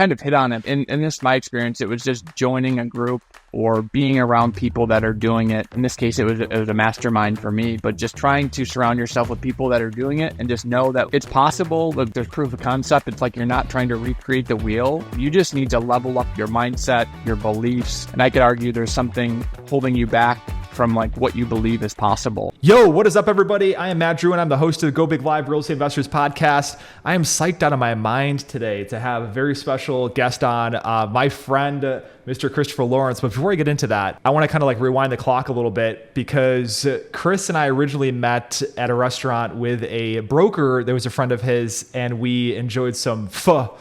kind of hit on it. In this, my experience, it was just joining a group or being around people that are doing it. In this case, it was a mastermind for me, but just trying to surround yourself with people that are doing it and just know that it's possible. Look, there's proof of concept. It's like you're not trying to recreate the wheel. You just need to level up your mindset, your beliefs. And I could argue there's something holding you back from like what you believe is possible. Yo, what is up, everybody? I am Matt Drouin. I'm the host of the Go Big Live Real Estate Investors Podcast. I am psyched out of my mind today to have a very special guest on, my friend, Mr. Christopher Lawrence. But before I get into that, I want to kind of like rewind the clock a little bit, because Chris and I originally met at a restaurant with a broker that was a friend of his, and we enjoyed some pho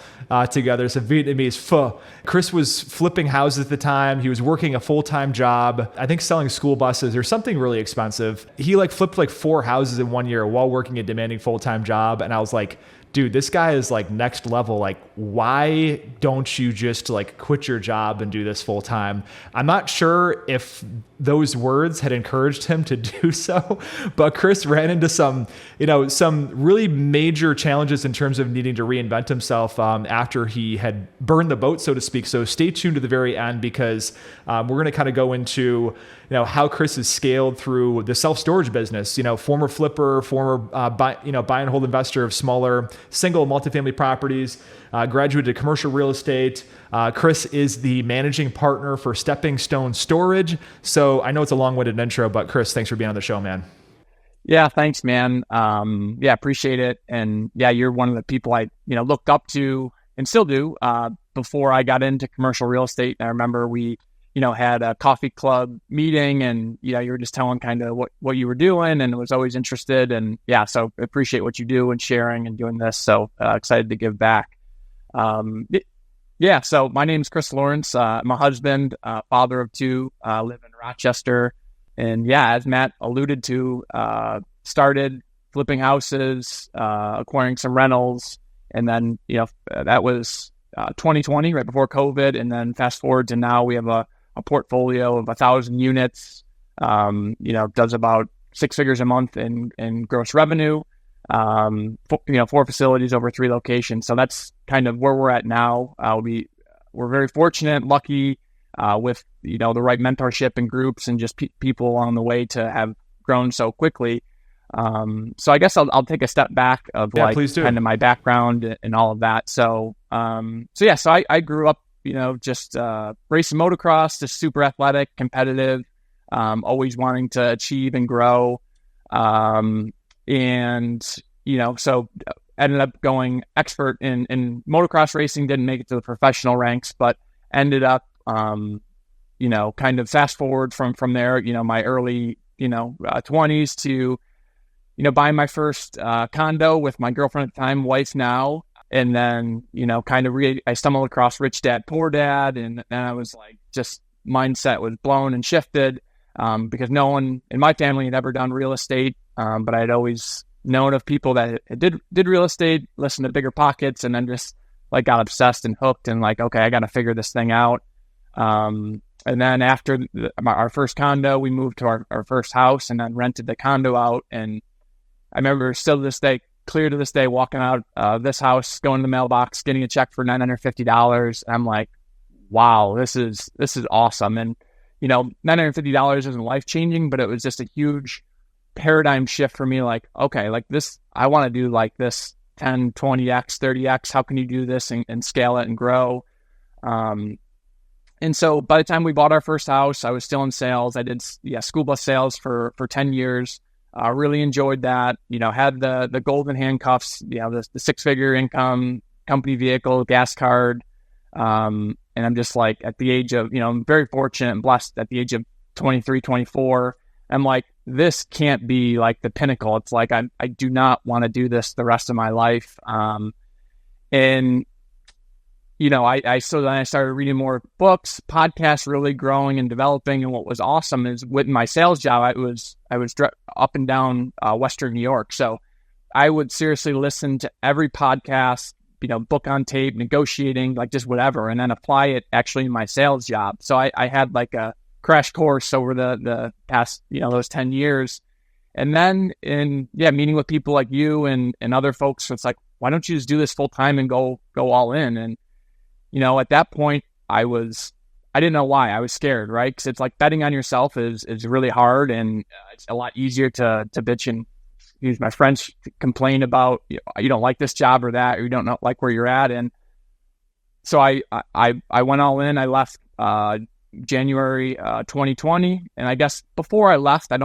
together, some Vietnamese pho. Chris was flipping houses at the time. He was working a full-time job, I think selling school buses or something really expensive. He like flipped like 4 houses in 1 year while working a demanding full-time job. And I was like, dude, this guy is like next level. Like, why don't you just like quit your job and do this full time? I'm not sure if those words had encouraged him to do so, but Chris ran into some really major challenges in terms of needing to reinvent himself after he had burned the boat, so to speak. So stay tuned to the very end, because we're going to kind of go into how Chris has scaled through the self-storage business. Former flipper, former buy and hold investor of smaller single multifamily properties, graduated commercial real estate. Chris is the managing partner for Stepping Stone Storage. So I know it's a long-winded intro, but Chris, thanks for being on the show, man. Yeah, thanks, man. Appreciate it. And yeah, you're one of the people I, looked up to and still do, before I got into commercial real estate. I remember we, had a coffee club meeting, and, you were just telling kind of what you were doing, and was always interested. And yeah, so appreciate what you do and sharing and doing this. So excited to give back. So my name is Chris Lawrence. I'm a husband, father of 2, live in Rochester. And yeah, as Matt alluded to, started flipping houses, acquiring some rentals. And then, that was 2020, right before COVID. And then fast forward to now, we have a portfolio of 1,000 units, does about 6 figures a month in gross revenue, 4 facilities over 3 locations. So that's kind of where we're at now. We're very fortunate, lucky, with, the right mentorship and groups and just people along the way to have grown so quickly. So I guess I'll take a step back of kind of my background and all of that. So I grew up, just racing motocross, just super athletic, competitive, always wanting to achieve and grow. So ended up going expert in motocross racing, didn't make it to the professional ranks, but ended up, kind of fast forward from there, my early, 20s to, buying my first condo with my girlfriend at the time, wife now. And then, I stumbled across Rich Dad, Poor Dad. And then I was like, just mindset was blown and shifted, because no one in my family had ever done real estate. But I'd always known of people that did real estate, listened to Bigger Pockets, and then just like got obsessed and hooked and like, okay, I got to figure this thing out. And then after our first condo, we moved to our first house and then rented the condo out. And I remember still to this day, clear to this day, walking out of this house, going to the mailbox, getting a check for $950. I'm like, wow, this is awesome. And, $950 isn't life-changing, but it was just a huge paradigm shift for me. Like, okay, like this, I want to do like this 10, 20x, 30x. How can you do this and scale it and grow? And so by the time we bought our first house, I was still in sales. I did school bus sales for 10 years. Really enjoyed that, had the golden handcuffs, the 6-figure income, company vehicle, gas card. And I'm just like at the age of, I'm very fortunate and blessed at the age of 23, 24. I'm like, this can't be like the pinnacle. It's like, I do not want to do this the rest of my life. So then I started reading more books, podcasts, really growing and developing. And what was awesome is with my sales job, I was up and down Western New York. So I would seriously listen to every podcast, book on tape, negotiating, like just whatever, and then apply it actually in my sales job. So I had like a crash course over the past, those 10 years. And then meeting with people like you and other folks, it's like, why don't you just do this full time and go all in? And at that point I didn't know why. I was scared, right? Because it's like betting on yourself is really hard, and it's a lot easier to bitch and use my French, to complain about you don't like this job or that, or you don't like where you're at. And so I went all in. I left January 2020, and I guess before I left, I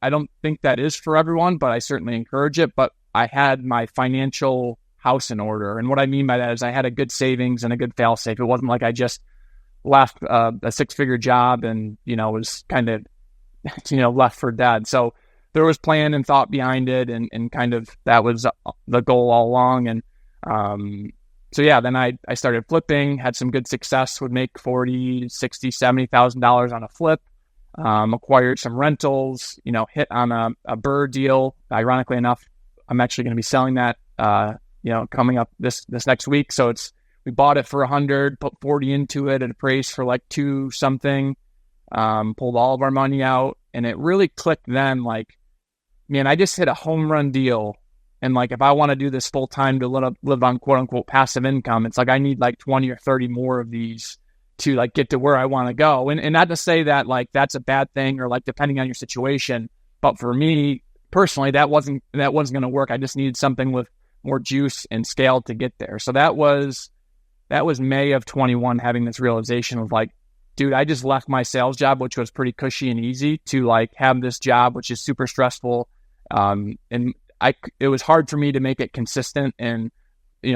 don't think that is for everyone, but I certainly encourage it. But I had my financial house in order, and what I mean by that is I had a good savings and a good fail-safe. It wasn't like I just left a six-figure job and was kind of left for dead. So there was plan and thought behind it, and kind of that was the goal all along. And so yeah, then I started flipping, had some good success, would make $40,000, $60,000, $70,000 on a flip, acquired some rentals, hit on a Burr deal. Ironically enough, I'm actually going to be selling that coming up this next week. So we bought it for 100, put 40 into it, it appraised for like 2 something, pulled all of our money out, and it really clicked then, like, man, I just hit a home run deal. And like, if I want to do this full time to live on quote unquote passive income, it's like I need like 20 or 30 more of these to like get to where I want to go. And not to say that like that's a bad thing, or like depending on your situation, but for me personally, that wasn't going to work. I just needed something with more juice and scale to get there. So that was May of 21, having this realization of like, dude, I just left my sales job, which was pretty cushy and easy, to like have this job, which is super stressful. And it was hard for me to make it consistent. And,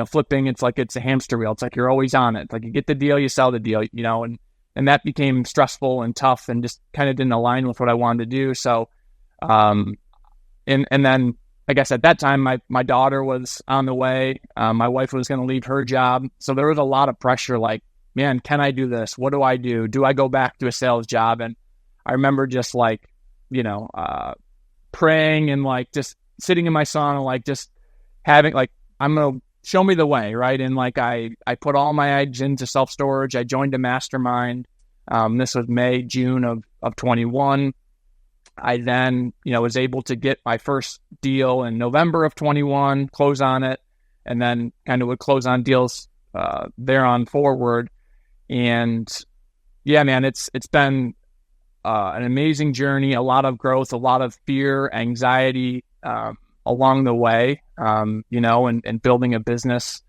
flipping, it's like, it's a hamster wheel. It's like, you're always on it. It's like you get the deal, you sell the deal, and that became stressful and tough and just kind of didn't align with what I wanted to do. So, and then I guess at that time, my daughter was on the way. My wife was going to leave her job. So there was a lot of pressure, like, man, can I do this? What do I do? Do I go back to a sales job? And I remember just like, praying and like just sitting in my sauna, like just having like, I'm going to show me the way. Right. And like, I put all my eggs into self-storage. I joined a mastermind. This was June of 21. I then, was able to get my first deal in November of 21, close on it, and then kind of would close on deals there on forward. And yeah, man, it's been an amazing journey, a lot of growth, a lot of fear, anxiety along the way, and building a business,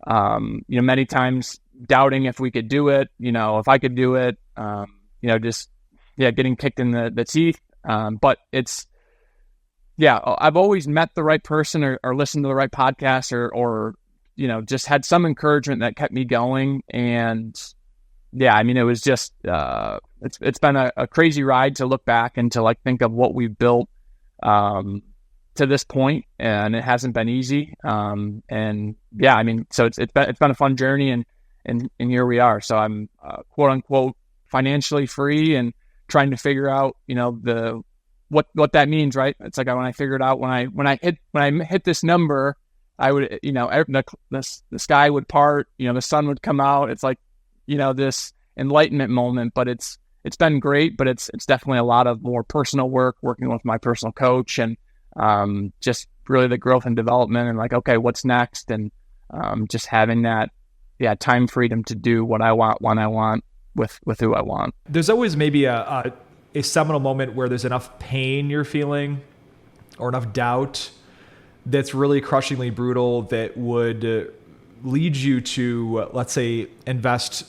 many times doubting if we could do it, if I could do it, getting kicked in the teeth. But I've always met the right person or listened to the right podcast or just had some encouragement that kept me going. And yeah, I mean, it was just, it's been a crazy ride to look back and to like think of what we've built, to this point, and it hasn't been easy. And yeah, I mean, so it's been a fun journey, and here we are. So I'm, quote unquote, financially free and trying to figure out, what that means, right? It's like when I figured out when I hit this number, I would, the sky would part, the sun would come out. It's like, this enlightenment moment. But it's been great, but it's definitely a lot of more personal work, working with my personal coach, and just really the growth and development, and like, okay, what's next, and just having that time freedom to do what I want when I want with who I want. There's always maybe a seminal moment where there's enough pain you're feeling or enough doubt that's really crushingly brutal that would lead you to, let's say, invest,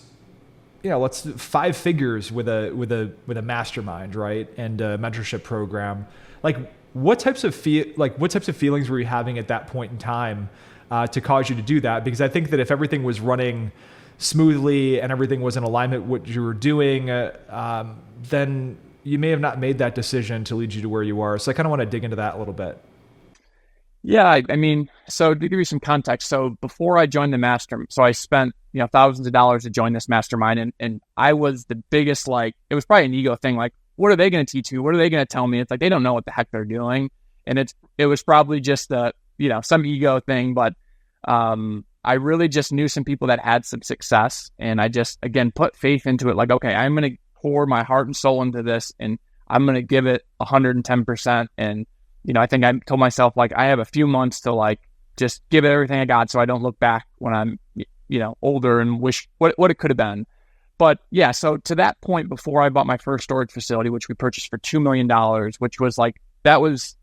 let's 5 figures with a mastermind, right? And a mentorship program. Like what types of feelings were you having at that point in time to cause you to do that? Because I think that if everything was running smoothly and everything was in alignment with what you were doing, then you may have not made that decision to lead you to where you are. So I kind of want to dig into that a little bit. Yeah, I mean, so to give you some context, so before I joined the mastermind, so I spent thousands of dollars to join this mastermind, and I was the biggest, like, it was probably an ego thing, like, what are they going to teach me? What are they going to tell me? It's like they don't know what the heck they're doing, and it was probably just some ego thing, but I really just knew some people that had some success, and I just again put faith into it, like, okay, I'm going to pour my heart and soul into this, and I'm going to give it 110%, and I think I told myself, like, I have a few months to like just give it everything I got, so I don't look back when I'm older and wish what it could have been. But yeah, so to that point, before I bought my first storage facility, which we purchased for $2 million, which was that was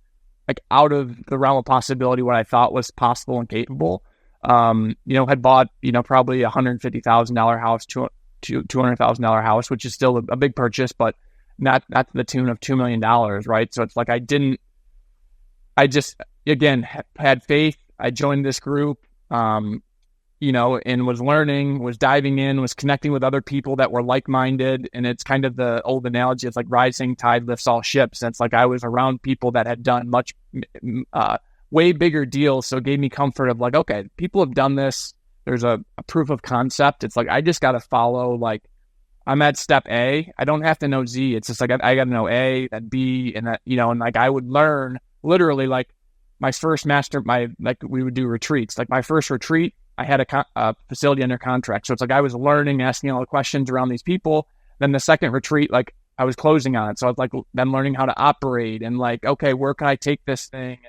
out of the realm of possibility, what I thought was possible and capable. Had bought, probably $150,000 house, $200,000 house, which is still a big purchase, but not to the tune of $2 million. Right. So it's I just, again, had faith. I joined this group, and was learning, was diving in, was connecting with other people that were like-minded. And it's kind of the old analogy. It's like rising tide lifts all ships. And it's like I was around people that had done much, way bigger deals. So it gave me comfort of okay, people have done this. There's a proof of concept. It's I just got to follow, I'm at step A. I don't have to know Z. It's just I got to know A, then B, and that, and I would learn literally my first we would do retreats. My first retreat, I had a facility under contract. So it's I was learning, asking all the questions around these people. Then the second retreat, I was closing on it. So I was then learning how to operate and okay, where can I take this thing?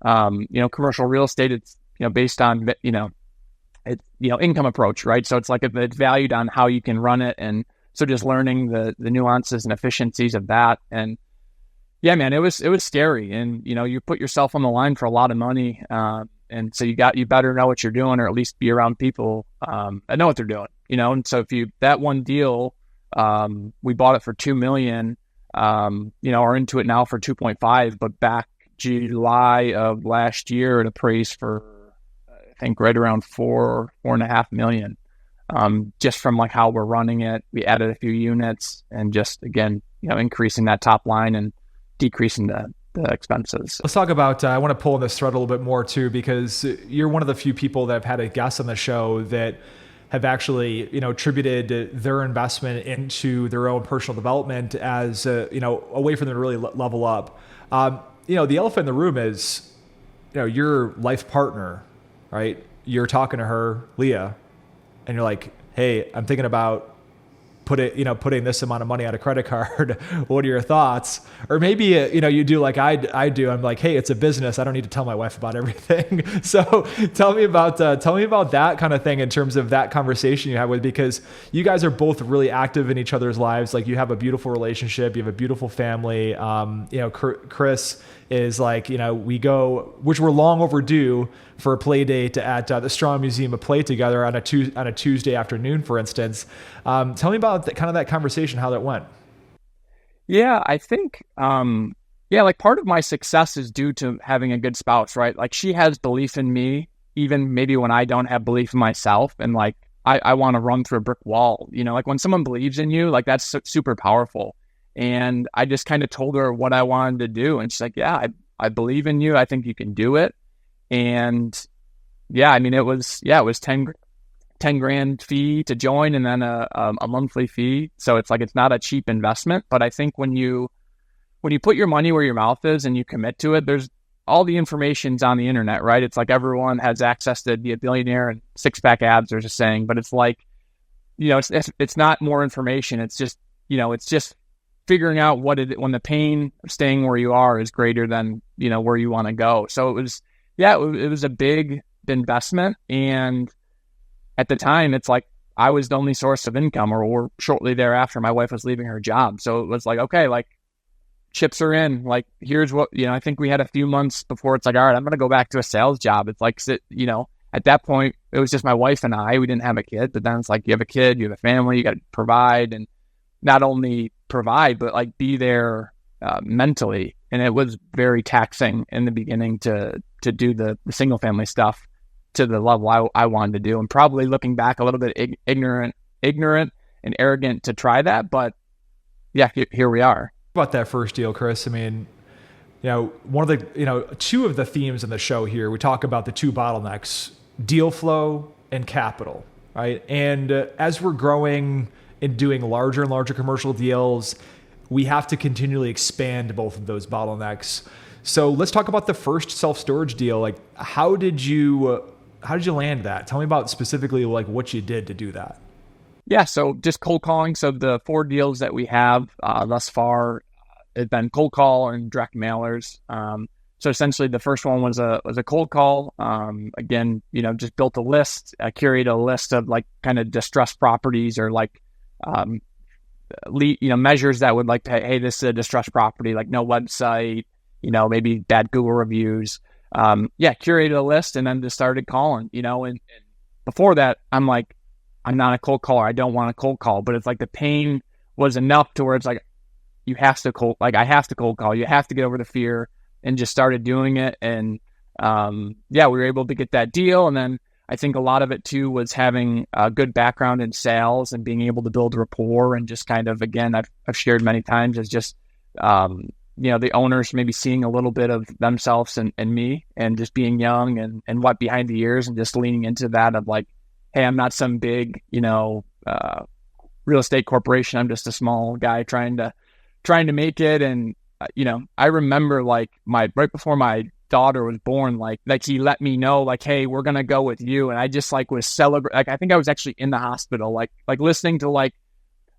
And, commercial real estate, it's, based on, it's, income approach, right? So it's it's valued on how you can run it. And so just learning the nuances and efficiencies of that. And yeah, man, it was scary. And, you put yourself on the line for a lot of money. And so you better know what you're doing, or at least be around people that know what they're doing, And so that one deal, we bought it for $2 million, are into it now for 2.5, but back July of last year, it appraised for, I think, right around $4.5 million. Just from how we're running it. We added a few units and just, again, increasing that top line and decreasing the expenses. Let's talk about, I want to pull on this thread a little bit more too, because you're one of the few people that have had a guest on the show that have actually, attributed their investment into their own personal development as, a way for them to really level up. The elephant in the room is, your life partner, right? You're talking to her, Leah, and you're like, hey, I'm thinking about putting this amount of money on a credit card. What are your thoughts? Or maybe, you do like I do. I'm like, hey, it's a business. I don't need to tell my wife about everything. So tell me about that kind of thing in terms of that conversation you have with, because you guys are both really active in each other's lives. You have a beautiful relationship, you have a beautiful family. Chris is we go, which we're long overdue for a play date at the Strong Museum of Play together on a Tuesday afternoon, for instance. Tell me about that conversation, how that went. Yeah, I think, part of my success is due to having a good spouse, right? She has belief in me, even maybe when I don't have belief in myself. And I want to run through a brick wall, when someone believes in you, that's super powerful. And I just kind of told her what I wanted to do. And she's like, yeah, I believe in you. I think you can do it. And yeah, it was 10 grand fee to join, and then a monthly fee. So it's it's not a cheap investment. But I think when you put your money where your mouth is and you commit to it, there's all the information's on the internet, right? It's everyone has access to be a billionaire and six-pack abs, there's a saying, but it's it's not more information. It's just, it's just figuring out when the pain of staying where you are is greater than, where you want to go. So it was a big investment. And at the time, it's I was the only source of income, or shortly thereafter, my wife was leaving her job. So it was okay, chips are in, here's what, I think we had a few months before it's all right, I'm going to go back to a sales job. It's at that point, it was just my wife and I, we didn't have a kid, but then it's you have a kid, you have a family, you got to provide, and not only provide, but be there mentally. And it was very taxing in the beginning to do the single family stuff to the level I wanted to do. And probably looking back a little bit ignorant and arrogant to try that. But yeah, here we are. About that first deal, Chris, one of the, two of the themes in the show here, we talk about the two bottlenecks, deal flow and capital, right? And as we're growing and doing larger and larger commercial deals, we have to continually expand both of those bottlenecks. So let's talk about the first self-storage deal. How did you land that? Tell me about specifically what you did to do that. Yeah, so just cold calling. So the 4 deals that we have thus far have been cold call and direct mailers. So essentially the first one was a cold call. Again, just built a list, curated a list of like kind of distressed properties or like, measures that would like, hey, this is a distressed property, like no website, maybe bad Google reviews. Curated a list and then just started calling, and before that, I'm like, I'm not a cold caller. I don't want a cold call, but it's like the pain was enough to where it's like, I have to cold call. You have to get over the fear, and just started doing it. And we were able to get that deal. And then I think a lot of it too was having a good background in sales and being able to build rapport and just kind of, again, I've shared many times as just, the owners maybe seeing a little bit of themselves and me and just being young and what behind the ears and just leaning into that of like, hey, I'm not some big, real estate corporation. I'm just a small guy trying to make it. And, I remember like right before my daughter was born, like he let me know like, hey, we're going to go with you. And I just like was celebrating. Like, I think I was actually in the hospital, like listening to like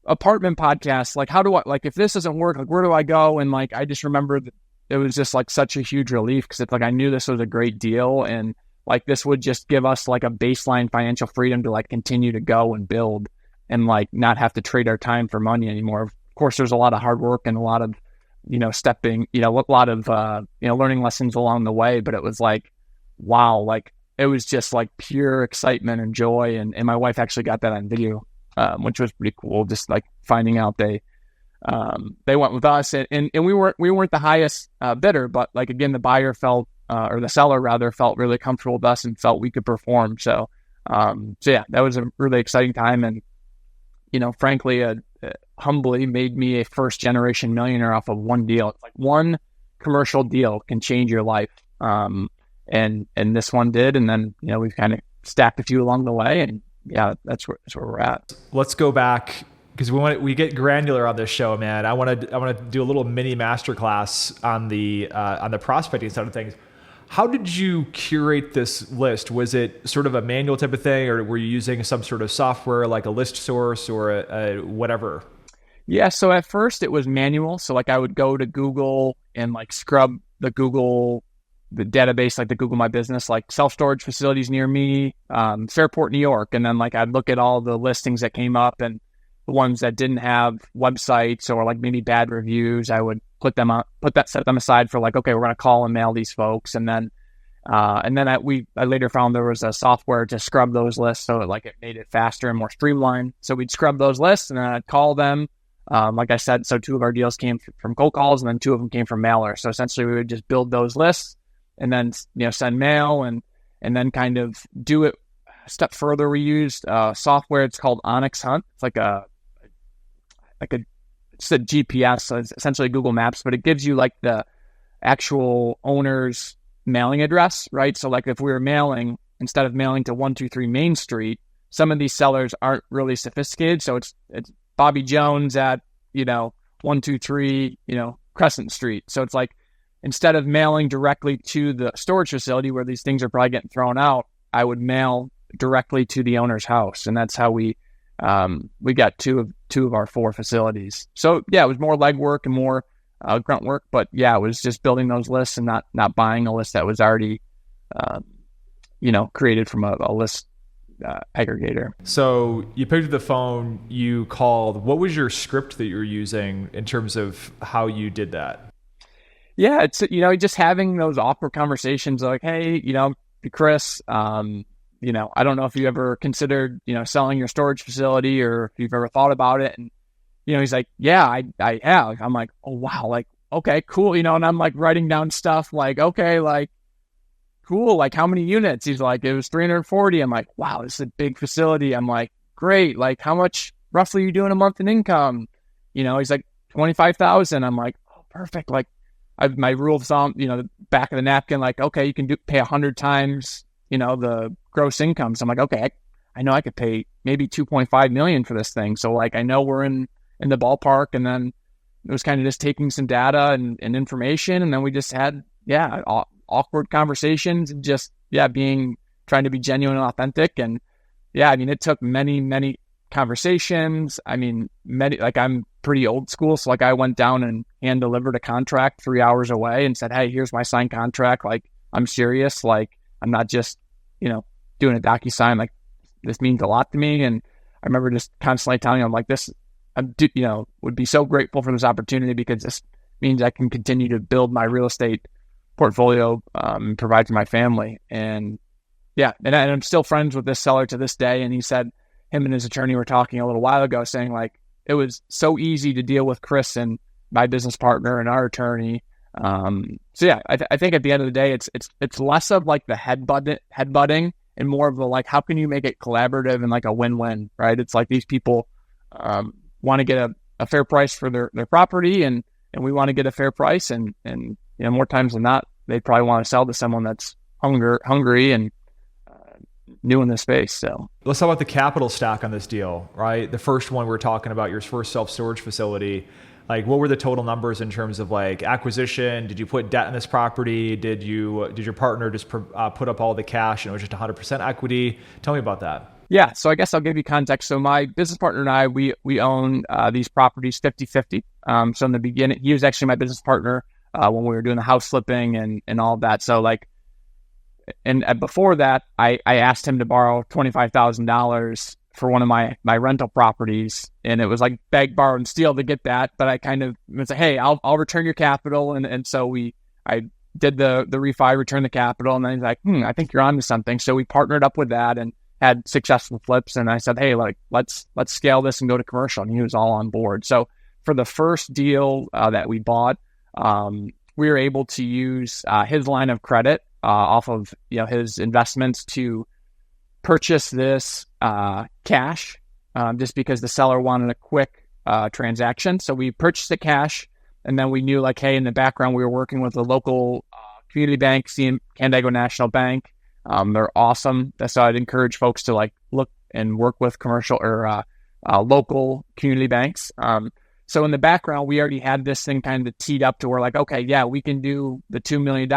apartment podcasts. Like, how do I, like, if this doesn't work, like, where do I go? And like, I just remember that it was just like such a huge relief. Cause it's like, I knew this was a great deal. And like, this would just give us like a baseline financial freedom to like continue to go and build and like not have to trade our time for money anymore. Of course, there's a lot of hard work and a lot of, stepping, a lot of, learning lessons along the way, but it was like, wow, like it was just like pure excitement and joy. And my wife actually got that on video, which was pretty cool. Just like finding out they went with us and we weren't the highest bidder, but like, again, the buyer felt, or the seller rather felt really comfortable with us and felt we could perform. So that was a really exciting time. And, frankly, humbly made me a first generation millionaire off of one deal. It's like one commercial deal can change your life. And this one did. And then, we've kind of stacked a few along the way, and that's where we're at. Let's go back, because we get granular on this show, man. I want to do a little mini masterclass on the prospecting side of things. How did you curate this list? Was it sort of a manual type of thing, or were you using some sort of software like a list source or a whatever? Yeah. So at first it was manual. So like I would go to Google and like scrub the database, like the Google My Business, like self-storage facilities near me, Fairport, New York. And then like I'd look at all the listings that came up and the ones that didn't have websites or like maybe bad reviews, I would set them aside for like, okay, we're going to call and mail these folks. And then I later found there was a software to scrub those lists. So it made it faster and more streamlined. So we'd scrub those lists and then I'd call them. Like I said, so 2 of our deals came from cold calls and then 2 of them came from mailer. So essentially we would just build those lists and then, send mail and then kind of do it a step further. We used software. It's called Onyx Hunt. It's it's a GPS, so it's essentially Google Maps, but it gives you like the actual owner's mailing address, right? So like if we were mailing, instead of mailing to 123 Main Street, some of these sellers aren't really sophisticated. So it's Bobby Jones at, 123, Crescent Street. So it's like, instead of mailing directly to the storage facility where these things are probably getting thrown out, I would mail directly to the owner's house. And that's how we got two of our 4 facilities. So it was more legwork and more grunt work, but it was just building those lists and not buying a list that was already, created from a list aggregator. So you picked up the phone, you called. What was your script that you were using in terms of how you did that? Yeah, it's, just having those awkward conversations like, hey, Chris, I don't know if you ever considered, selling your storage facility or if you've ever thought about it. And, he's like, yeah, I have. I'm like, oh, wow. Like, okay, cool. And I'm like writing down stuff like, okay, like, cool. Like, how many units? He's like, it was 340. I'm like, wow, this is a big facility. I'm like, great. Like, how much roughly are you doing a month in income? He's like 25,000. I'm like, oh, perfect. Like, my rule of thumb, the back of the napkin, like, okay, you can pay 100 times, the gross income. So I'm like, okay, I know I could pay maybe 2.5 million for this thing. So like, I know we're in the ballpark. And then it was kind of just taking some data and information. And then we just had, awkward conversations and just, trying to be genuine and authentic. And it took many, many conversations. I mean, I'm pretty old school. So like I went down and hand delivered a contract 3 hours away and said, hey, here's my signed contract. Like, I'm serious. Like, I'm not just, doing a DocuSign. Like, this means a lot to me. And I remember just constantly telling him like this, would be so grateful for this opportunity because this means I can continue to build my real estate portfolio, and provide for my family. And and I'm still friends with this seller to this day. And he said him and his attorney were talking a little while ago saying like, it was so easy to deal with Chris and my business partner and our attorney. I think at the end of the day, it's less of like the headbutting and more of the like, how can you make it collaborative and like a win-win, right? It's like these people want to get a fair price for their property and we want to get a fair price. And more times than not, they probably want to sell to someone that's hungry and new in the space. So let's talk about the capital stack on this deal, right? The first one we're talking about, your first self-storage facility. Like, what were the total numbers in terms of like acquisition? Did you put debt in this property? Did your partner just put up all the cash and it was just 100% equity? Tell me about that. Yeah. So I guess I'll give you context. So my business partner and I, we own these properties 50-50. So in the beginning, he was actually my business partner when we were doing the house flipping and all of that. So like, and before that, I asked him to borrow $25,000 for one of my rental properties. And it was like beg, borrow, and steal to get that. But I kind of was like, hey, I'll return your capital. And so I did the refi, return the capital. And then he's like, I think you're onto something. So we partnered up with that and had successful flips. And I said, hey, like, let's scale this and go to commercial. And he was all on board. So for the first deal that we bought, we were able to use his line of credit off of his investments to purchase this cash, just because the seller wanted a quick transaction. So we purchased the cash, and then we knew like, hey, in the background, we were working with a local community bank, Canandaigua National Bank. They're awesome. So I'd encourage folks to like look and work with commercial or local community banks. So in the background, we already had this thing kind of teed up to where like, okay, yeah, we can do the $2 million.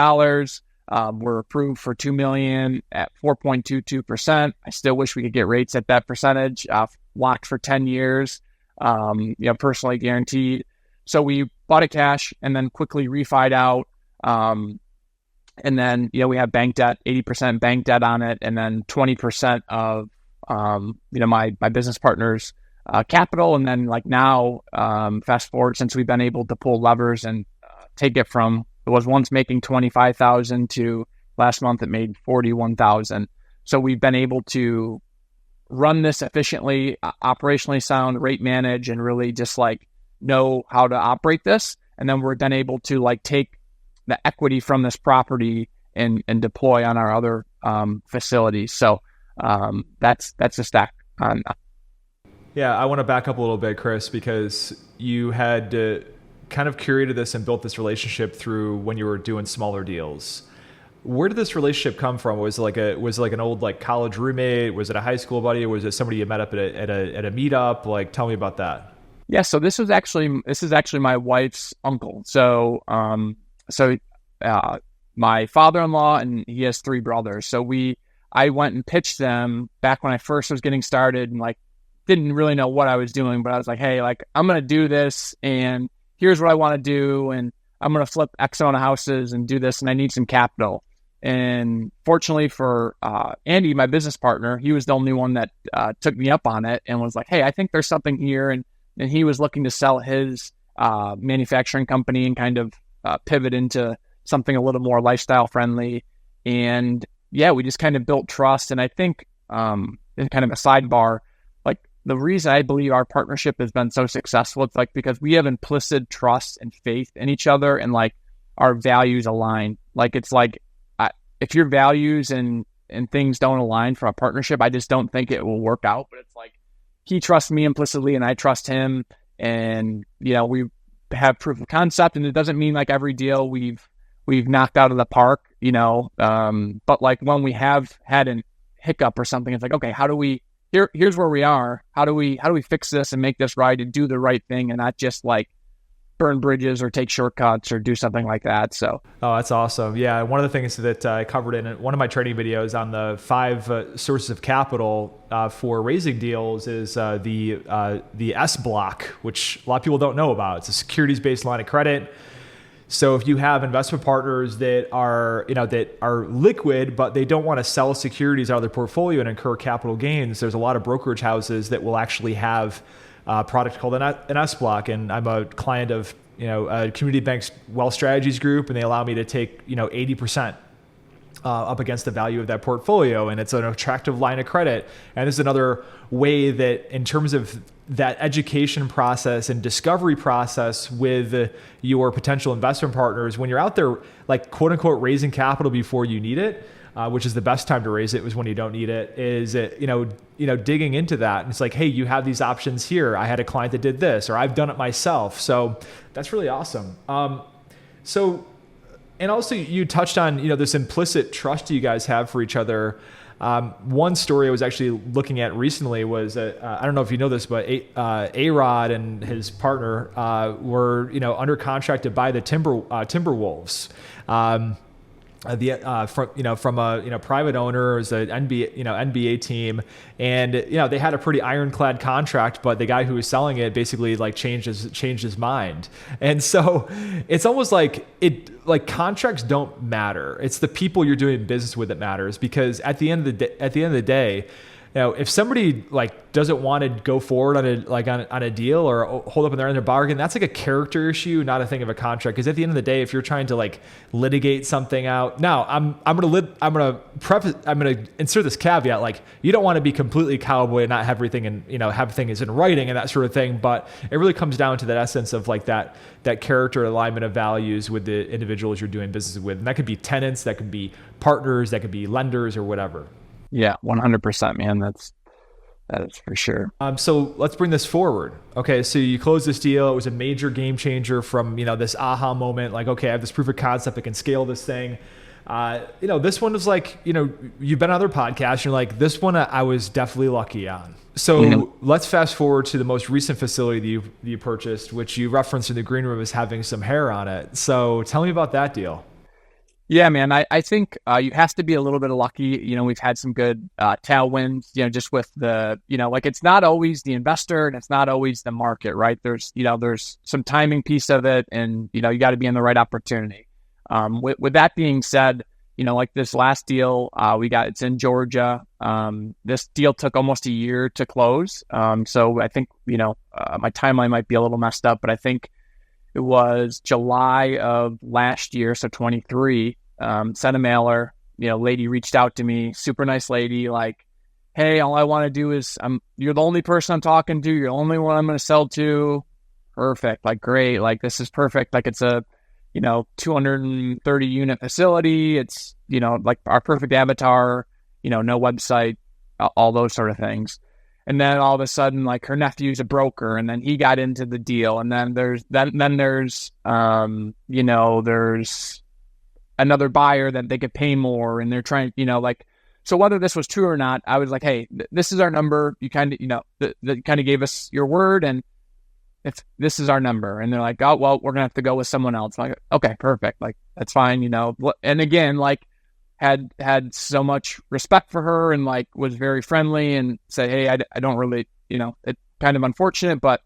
We're approved for $2 million at 4.22%. I still wish we could get rates at that percentage, locked for 10 years, personally guaranteed. So we bought it cash and then quickly refied out. And then, we have bank debt, 80% bank debt on it. And then 20% of, my business partner's capital. And then like now, fast forward since we've been able to pull levers and take it from, it was once making 25,000 to last month it made 41,000. So we've been able to run this efficiently, operationally sound, rate manage, and really just like know how to operate this. And then we're then able to like take the equity from this property and deploy on our other facilities. So that's the stack on. Yeah, I want to back up a little bit, Chris, because you had kind of curated this and built this relationship through when you were doing smaller deals. Where did this relationship come from? Was it like an old like college roommate? Was it a high school buddy? Or was it somebody you met up at a meetup? Like, tell me about that. Yeah, so this is actually my wife's uncle. So my father-in-law, and he has 3 brothers. So I went and pitched them back when I first was getting started and like didn't really know what I was doing, but I was like, hey, like I'm gonna do this and here's what I want to do, and I'm going to flip X amount of houses and do this, and I need some capital. And fortunately for Andy, my business partner, he was the only one that took me up on it and was like, hey, I think there's something here. And he was looking to sell his manufacturing company and kind of pivot into something a little more lifestyle friendly. And yeah, we just kind of built trust. And I think in kind of a sidebar, the reason I believe our partnership has been so successful, it's like because we have implicit trust and faith in each other and like our values align. Like it's like if your values and things don't align for a partnership, I just don't think it will work out. But it's like he trusts me implicitly and I trust him, and we have proof of concept. And it doesn't mean like every deal we've knocked out of the park, but like when we have had a hiccup or something, it's like, okay, how do we? Here's where we are. How do we fix this and make this right and do the right thing and not just like, burn bridges or take shortcuts or do something like that. So, oh, that's awesome. Yeah. One of the things that I covered in one of my training videos on the 5 sources of capital for raising deals is the S block, which a lot of people don't know about. It's a securities-based line of credit. So if you have investment partners that are liquid, but they don't want to sell securities out of their portfolio and incur capital gains, there's a lot of brokerage houses that will actually have a product called an S block. And I'm a client of, a community bank's wealth strategies group, and they allow me to take, 80% up against the value of that portfolio. And it's an attractive line of credit. And this is another way that, in terms of that education process and discovery process with your potential investment partners, when you're out there, like, quote unquote, raising capital before you need it, which is the best time to raise it, was when you don't need it, is, digging into that. And it's like, hey, you have these options here. I had a client that did this, or I've done it myself. So that's really awesome. And also you touched on, this implicit trust you guys have for each other. One story I was actually looking at recently was, I don't know if you know this, but A-Rod and his partner were, under contract to buy the Timberwolves. From a private owner, it was an NBA team, and they had a pretty ironclad contract, but the guy who was selling it basically changed his mind. And so it's almost like contracts don't matter. It's the people you're doing business with that matters, because at the end of the day, if somebody doesn't want to go forward on a deal or hold up on their end of bargain, that's a character issue, not a thing of a contract. Because at the end of the day, if you're trying to litigate something out, now I'm gonna insert this caveat, you don't want to be completely cowboy and not have everything have things in writing and that sort of thing. But it really comes down to that essence of that character alignment of values with the individuals you're doing business with, and that could be tenants, that could be partners, that could be lenders, or whatever. Yeah, 100%, man. That is for sure. So let's bring this forward. Okay, so you close this deal. It was a major game changer from, this aha moment. Okay, I have this proof of concept. I can scale this thing. This one was you've been on other podcasts. You're this one I was definitely lucky on. So let's fast forward to the most recent facility that you purchased, which you referenced in the green room as having some hair on it. So tell me about that deal. Yeah, man, I think you have to be a little bit lucky. We've had some good tailwinds, just with the, it's not always the investor and it's not always the market, right? There's some timing piece of it, and, you got to be in the right opportunity. With that being said, this last deal it's in Georgia. This deal took almost a year to close. So I think, my timeline might be a little messed up, but I think it was July of last year, so 23. Sent a mailer. Lady reached out to me, super nice lady. Hey, all I want to do is you're the only person I'm talking to. You're the only one I'm going to sell to. Perfect. Great. This is perfect. It's a 230 unit facility. It's our perfect avatar. No website, all those sort of things. And then all of a sudden, her nephew's a broker, and then he got into the deal. And then there's another buyer that they could pay more, and they're trying, so whether this was true or not, I was hey, this is our number. You kind of gave us your word, and if this is our number. And they're oh, well, we're gonna have to go with someone else. Okay, perfect. That's fine. And again, had so much respect for her, and was very friendly, and said, hey, I don't really, it's kind of unfortunate, but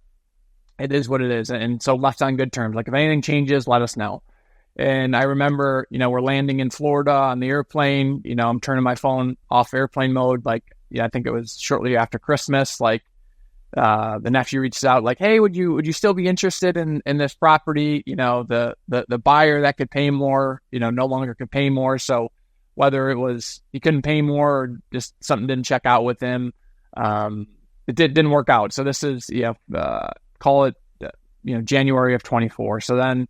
it is what it is. And so left on good terms. If anything changes, let us know. And I remember, we're landing in Florida on the airplane, I'm turning my phone off airplane mode. I think it was shortly after Christmas. The nephew reaches out hey, would you still be interested in this property? The buyer that could pay more, no longer could pay more. So whether it was he couldn't pay more or just something didn't check out with him, it didn't work out. So this is call it January of 24. So then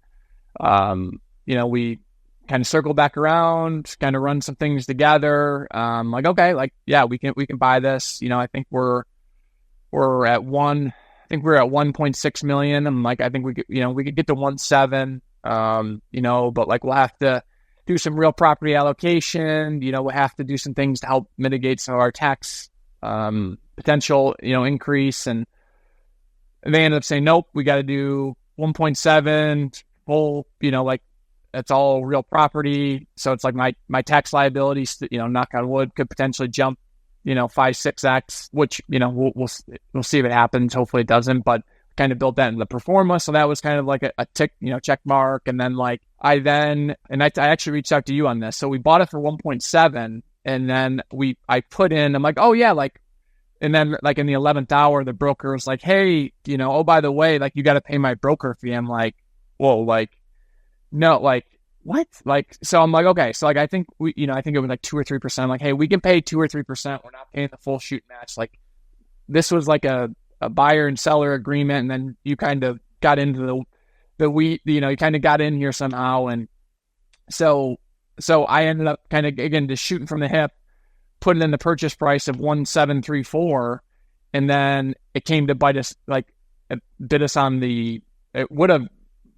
we kind of circle back around, kind of run some things together. Okay, yeah, we can buy this. I think we're at 1.6 million. I'm I think we could get to 1.7. But we'll have to do some real property allocation. We'll have to do some things to help mitigate some of our tax potential, increase. And they ended up saying, nope, we got to do 1.7 full, like it's all real property. So it's like my tax liability, knock on wood, could potentially jump, 5-6x, which, we'll see if it happens. Hopefully it doesn't, but kind of built that in the pro forma. So that was kind of like a tick, check mark. And then like I actually reached out to you on this. So we bought it for 1.7, and then I put in, I'm like, oh yeah, like, and then like in the 11th hour, the broker was like, hey, oh, by the way, like you got to pay my broker fee. I'm like, whoa, like, no, like what? Like, so I'm like, okay. So like, I think I think it was like 2 or 3%. I'm like, hey, we can pay 2 or 3%. We're not paying the full shoot match. Like this was like a buyer and seller agreement. And then you kind of got into you kind of got in here somehow. And so I ended up kind of, again, just shooting from the hip, putting in the purchase price of 1,734. And then it came to bite us, like it would have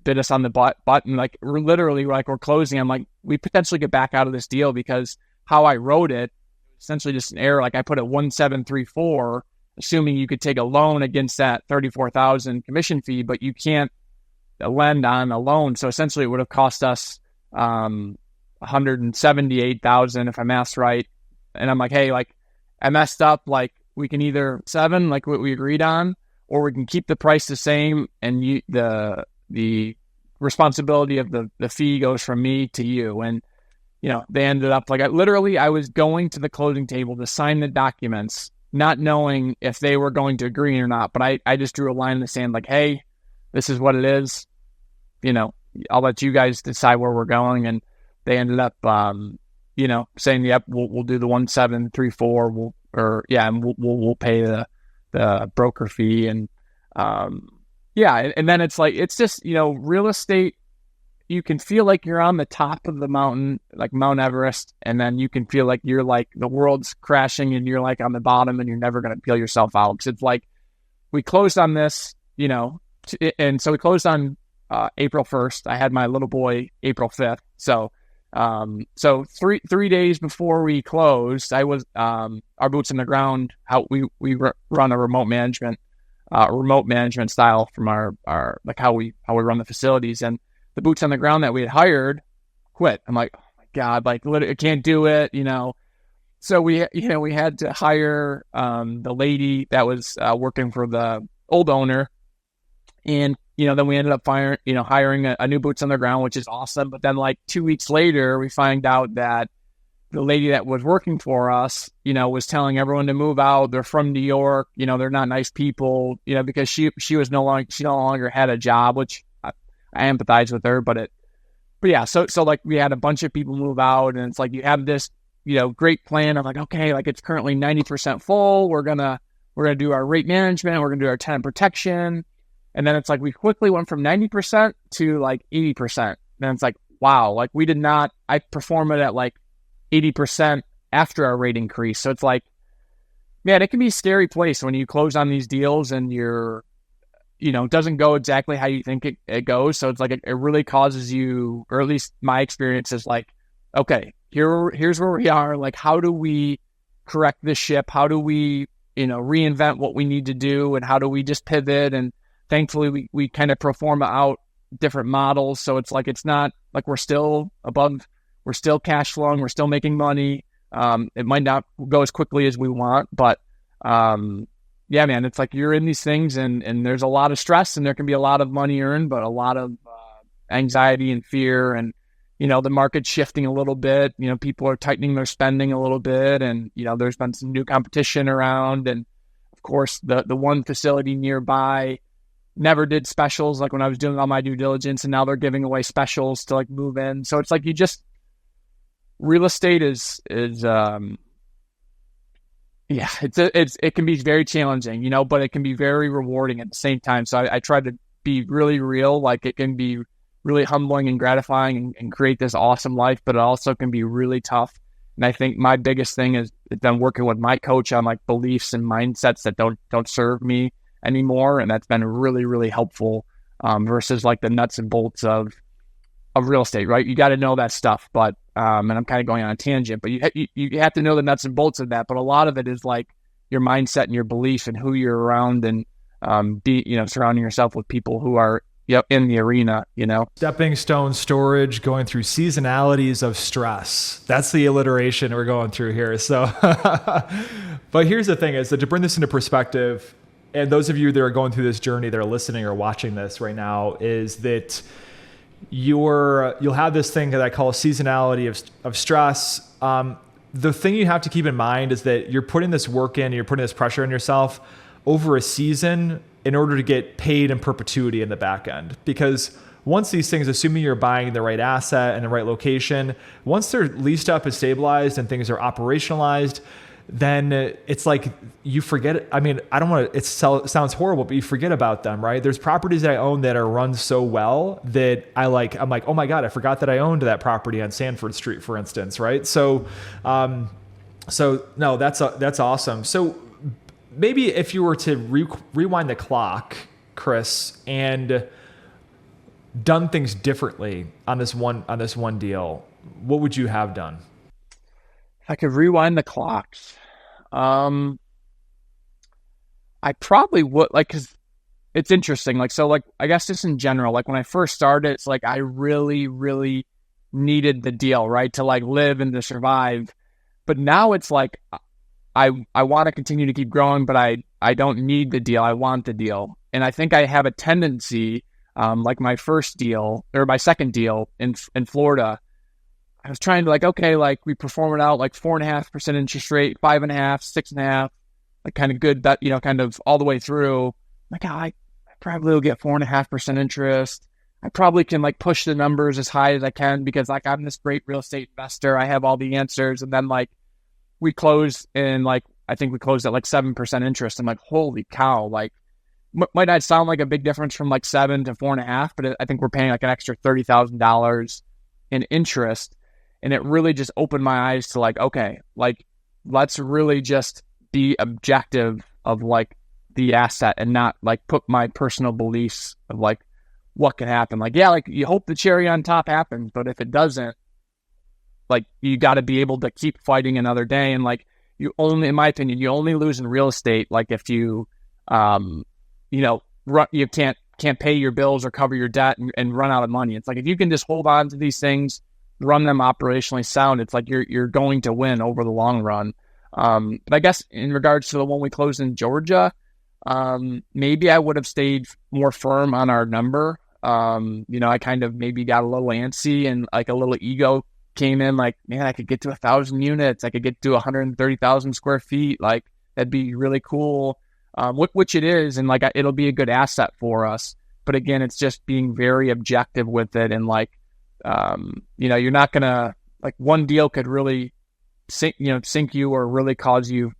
bid us on the button. Like we're literally like, we're closing. I'm like, we potentially get back out of this deal, because how I wrote it, essentially just an error. Like I put it 1,734, assuming you could take a loan against that 34,000 commission fee, but you can't lend on a loan. So essentially it would have cost us 178,000 if my math's right. And I'm like, hey, like I messed up. Like we can either 7, like what we agreed on, or we can keep the price the same, and the responsibility of the fee goes from me to you. And, they ended up like, I was going to the closing table to sign the documents, not knowing if they were going to agree or not. But I just drew a line in the sand, like, hey, this is what it is. I'll let you guys decide where we're going. And they ended up, saying, yep, we'll do the 1,734. We'll pay the broker fee. And, and then it's like, it's just, real estate, you can feel like you're on the top of the mountain, like Mount Everest, and then you can feel like you're like the world's crashing and you're like on the bottom and you're never going to peel yourself out. Because it's like, we closed on this, and so we closed on April 1st. I had my little boy April 5th. So 3 days before we closed, I was our boots on the ground. How we run a remote management style from our like how we run the facilities, and the boots on the ground that we had hired quit. I'm like, oh my God, like I can't do it, So we had to hire the lady that was working for the old owner, and then we ended up hiring a new boots on the ground, which is awesome. But then like 2 weeks later, we find out that the lady that was working for us, was telling everyone to move out. They're from New York, they're not nice people, because she no longer had a job, which I empathize with her, but yeah. So like we had a bunch of people move out, and it's like, you have this, great plan. I'm like, okay, like it's currently 90% full. We're going to do our rate management. We're going to do our tenant protection. And then it's like, we quickly went from 90% to like 80%. Then it's like, wow, like I perform it at like 80% after our rate increase. So it's like, man, it can be a scary place when you close on these deals and you're, it doesn't go exactly how you think it goes. So it's like, it really causes you, or at least my experience is like, okay, here's where we are. Like, how do we correct this ship? How do we, reinvent what we need to do? And how do we just pivot? And thankfully we kind of pro forma out different models. So it's like, it's not like we're still cash flowing. We're still making money. It might not go as quickly as we want, but, yeah, man, it's like you're in these things and there's a lot of stress, and there can be a lot of money earned, but a lot of anxiety and fear, and, the market's shifting a little bit. People are tightening their spending a little bit, and, there's been some new competition around. And of course, the one facility nearby never did specials, like when I was doing all my due diligence, and now they're giving away specials to like move in. So it's like, real estate is yeah, it can be very challenging, but it can be very rewarding at the same time. So I try to be really real. Like it can be really humbling and gratifying and create this awesome life, but it also can be really tough. And I think my biggest thing is then working with my coach on like beliefs and mindsets that don't serve me anymore. And that's been really, really helpful versus like the nuts and bolts of real estate, right? You got to know that stuff, but and I'm kind of going on a tangent, but you have to know the nuts and bolts of that. But a lot of it is like your mindset and your belief and who you're around, and surrounding yourself with people who are in the arena, Stepping stone storage, going through seasonalities of stress. That's the alliteration we're going through here. So, but here's the thing is that to bring this into perspective, and those of you that are going through this journey that are listening or watching this right now, is that you'll have this thing that I call seasonality of stress. The thing you have to keep in mind is that you're putting this work in, you're putting this pressure on yourself over a season in order to get paid in perpetuity in the back end. Because once these things, assuming you're buying the right asset and the right location, once they're leased up and stabilized and things are operationalized, then it's like you forget. I mean, I don't want to, it sounds horrible, but you forget about them, right? There's properties that I own that are run so well that I'm like, oh my God, I forgot that I owned that property on Sanford Street, for instance, right? So no, that's awesome. So maybe if you were to rewind the clock, Chris, and done things differently on this one deal, what would you have done? If I could rewind the clocks, I probably would, because it's interesting. I guess just in general, when I first started, it's I really, really needed the deal, right? To live and to survive. But now it's I want to continue to keep growing, but I don't need the deal. I want the deal. And I think I have a tendency, my first deal or my second deal in Florida, I was trying to we perform it out 4.5% interest rate, 5.5%, 6.5%, kind of good that, kind of all the way through. I probably will get 4.5% interest. I probably can push the numbers as high as I can because I'm this great real estate investor. I have all the answers. And then we closed in I think we closed at 7% interest. I'm holy cow. Might not sound like a big difference from 7 to 4.5, but I think we're paying an extra $30,000 in interest. And it really just opened my eyes to okay, let's really just be objective of the asset and not put my personal beliefs of what can happen. You hope the cherry on top happens, but if it doesn't, you got to be able to keep fighting another day. And you only, in my opinion, you only lose in real estate if you, you can't pay your bills or cover your debt and run out of money. It's if you can just hold on to these things, run them operationally sound, it's you're going to win over the long run. But I guess in regards to the one we closed in Georgia, maybe I would have stayed more firm on our number. I kind of maybe got a little antsy and a little ego came in man, I could get to 1,000 units. I could get to 130,000 square feet. That'd be really cool. Which it is. And it'll be a good asset for us. But again, it's just being very objective with it. And you're not going to one deal could really sink you or really cause you,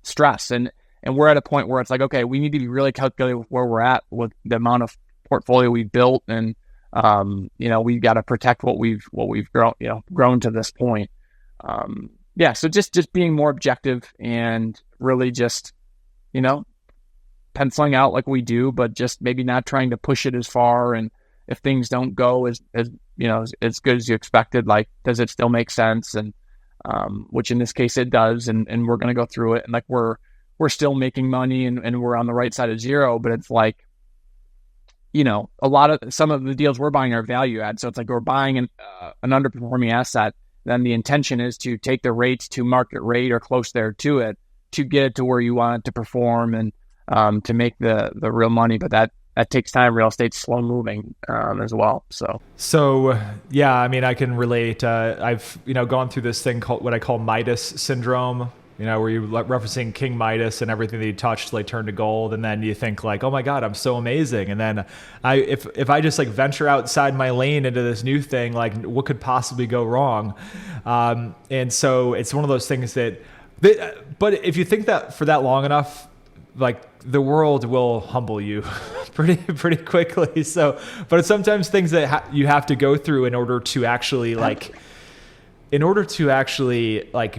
stress. And we're at a point where it's okay, we need to be really calculated with where we're at with the amount of portfolio we've built. And, we've got to protect what we've grown to this point. So just being more objective and really just, penciling out like we do, but just maybe not trying to push it as far. And if things don't go as good as you expected, does it still make sense? And, which in this case it does. And we're going to go through it. And we're still making money and we're on the right side of zero, but it's some of the deals we're buying are value add. So it's we're buying an underperforming asset. Then the intention is to take the rates to market rate or close there to it to get it to where you want it to perform and to make the real money. But that takes time. Real estate's slow moving as well. So yeah, I mean, I can relate. I've gone through this thing called what I call Midas syndrome. Where you're referencing King Midas and everything that he touched turned to gold, and then you think oh my God, I'm so amazing. And then if I just venture outside my lane into this new thing, what could possibly go wrong? And so it's one of those things but if you think that for that long enough, the world will humble you pretty quickly. So, but it's sometimes things that you have to go through in order to actually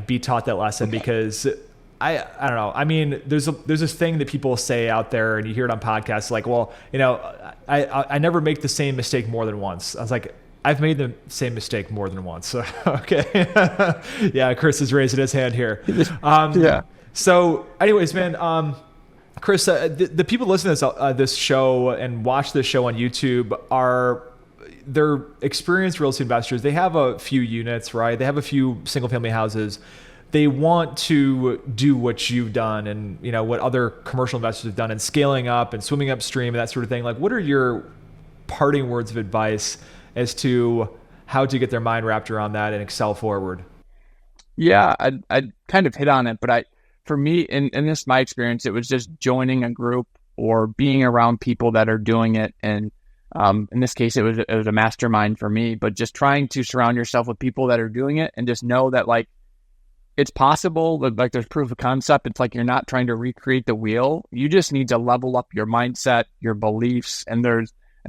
be taught that lesson. Because I don't know. I mean, there's this thing that people say out there, and you hear it on podcasts, I never make the same mistake more than once. I was I've made the same mistake more than once. Okay. Yeah. Chris is raising his hand here. Yeah. So anyways, man, Chris, the people listening to this show and watch this show on YouTube they're experienced real estate investors. They have a few units, right? They have a few single family houses. They want to do what you've done and, what other commercial investors have done and scaling up and swimming upstream and that sort of thing. Like, what are your parting words of advice as to how to get their mind wrapped around that and excel forward? Yeah, I kind of hit on it, but for me, in this, my experience, it was just joining a group or being around people that are doing it. And in this case, it was a mastermind for me, but just trying to surround yourself with people that are doing it and just know that like it's possible, like there's proof of concept. It's like you're not trying to recreate the wheel. You just need to level up your mindset, your beliefs, and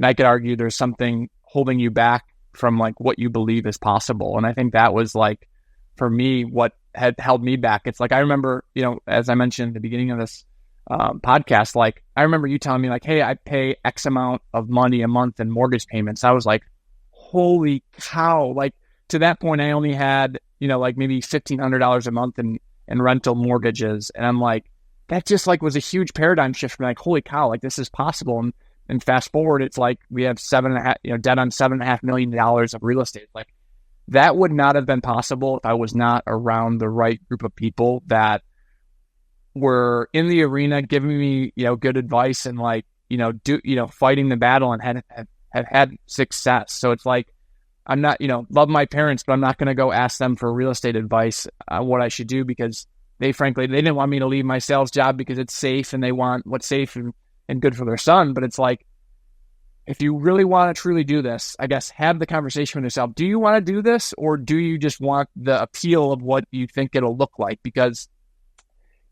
I could argue there's something holding you back from like what you believe is possible. And I think that was like, for me, what had held me back. It's like, I remember, as I mentioned at the beginning of this podcast, like I remember you telling me like, hey, I pay X amount of money a month in mortgage payments. I was like, holy cow. Like to that point, I only had, like maybe $1,500 a month in rental mortgages. And I'm like, that just like was a huge paradigm shift for me. Like, holy cow, like this is possible. And fast forward, it's like we have debt on $7.5 million of real estate. Like that would not have been possible if I was not around the right group of people that were in the arena giving me, good advice and like, fighting the battle and have had success. So it's like, I'm not, love my parents, but I'm not going to go ask them for real estate advice on what I should do because they didn't want me to leave my sales job because it's safe and they want what's safe and good for their son. But it's like, if you really want to truly do this, I guess have the conversation with yourself. Do you want to do this or do you just want the appeal of what you think it'll look like? Because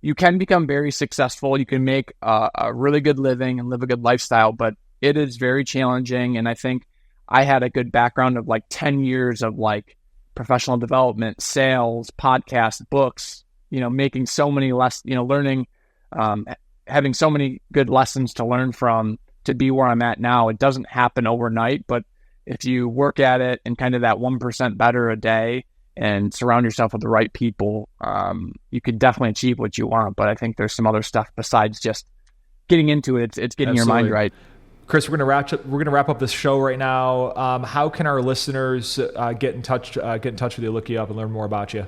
you can become very successful. You can make a really good living and live a good lifestyle, but it is very challenging. And I think I had a good background of like 10 years of like professional development, sales, podcasts, books, making so many learning, having so many good lessons to learn from to be where I'm at now. It doesn't happen overnight, but if you work at it and kind of that 1% better a day and surround yourself with the right people, you could definitely achieve what you want. But I think there's some other stuff besides just getting into it. It's getting your mind right. Chris, we're gonna wrap up this show right now. How can our listeners get in touch with you, look you up, and learn more about you?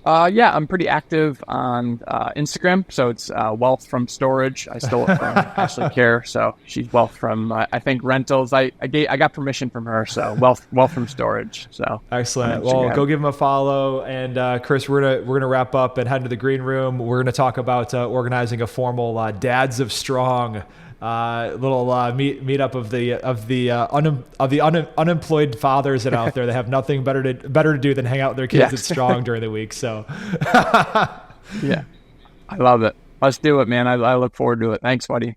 Yeah, I'm pretty active on Instagram. So it's Wealth from Storage. I stole it from Ashley Kerr. So she's Wealth from, I think, rentals. I got permission from her. So Wealth from Storage. So excellent. Well, go give them a follow. And Chris, we're gonna wrap up and head to the green room. We're gonna talk about organizing a formal Dads of Strong little meetup of the unemployed fathers that are out there that have nothing better to do than hang out with their kids at Strong during the week. So yeah, I love it. Let's do it, man. I look forward to it. Thanks, buddy.